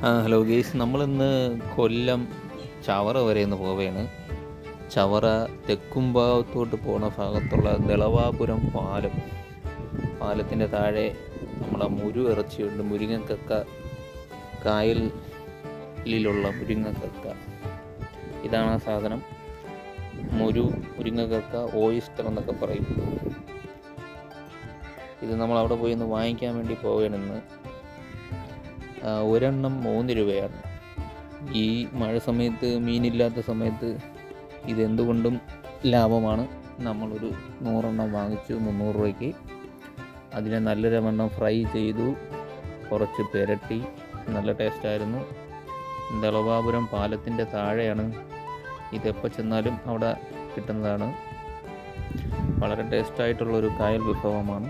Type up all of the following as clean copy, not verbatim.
Hello guys, നമ്മളിന്ന് കൊല്ലം ചവറ വരെ ഒന്ന് പോവുകയാണ്. ചവറ തെക്കുംഭാഗത്തോട്ട് പോകുന്ന ഭാഗത്തുള്ള ദളവാപുരം പാലത്തിൻ്റെ താഴെ നമ്മളെ ഇറച്ചിയുണ്ട്. മുരിങ്ങക്കക്ക, കായലിലുള്ള മുരിങ്ങക്കക്ക, ഇതാണ് ആ സാധനം. മുരിങ്ങക്കക്ക, ഓയിസ്റ്റർ എന്നൊക്കെ പറയും. ഇത് നമ്മൾ അവിടെ പോയി ഒന്ന് വാങ്ങിക്കാൻ വേണ്ടി പോവുകയാണ് ഇന്ന്. ഒരെണ്ണം 3 രൂപയാണ്. ഈ മഴ സമയത്ത്, മീനില്ലാത്ത സമയത്ത് ഇതെന്തുകൊണ്ടും ലാഭമാണ്. നമ്മളൊരു 100 എണ്ണം വാങ്ങിച്ചു 300 രൂപയ്ക്ക്. അതിനെ നല്ലൊരെണ്ണം ഫ്രൈ ചെയ്തു, കുറച്ച് പുരട്ടി. നല്ല ടേസ്റ്റായിരുന്നു. ദളവാപുരം പാലത്തിൻ്റെ താഴെയാണ്. ഇതെപ്പോൾ ചെന്നാലും അവിടെ കിട്ടുന്നതാണ്. വളരെ ടേസ്റ്റായിട്ടുള്ളൊരു കായൽ വിഭവമാണ്.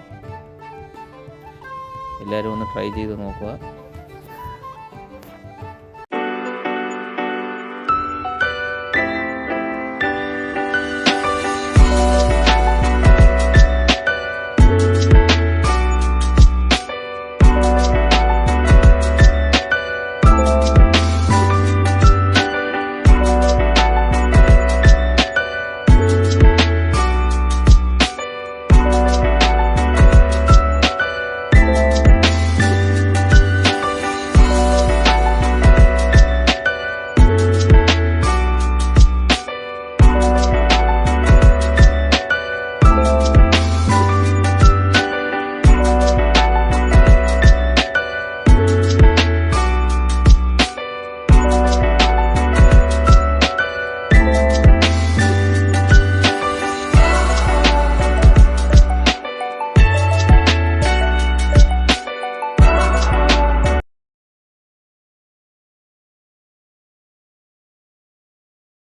എല്ലാവരും ഒന്ന് ട്രൈ ചെയ്ത് നോക്കുക.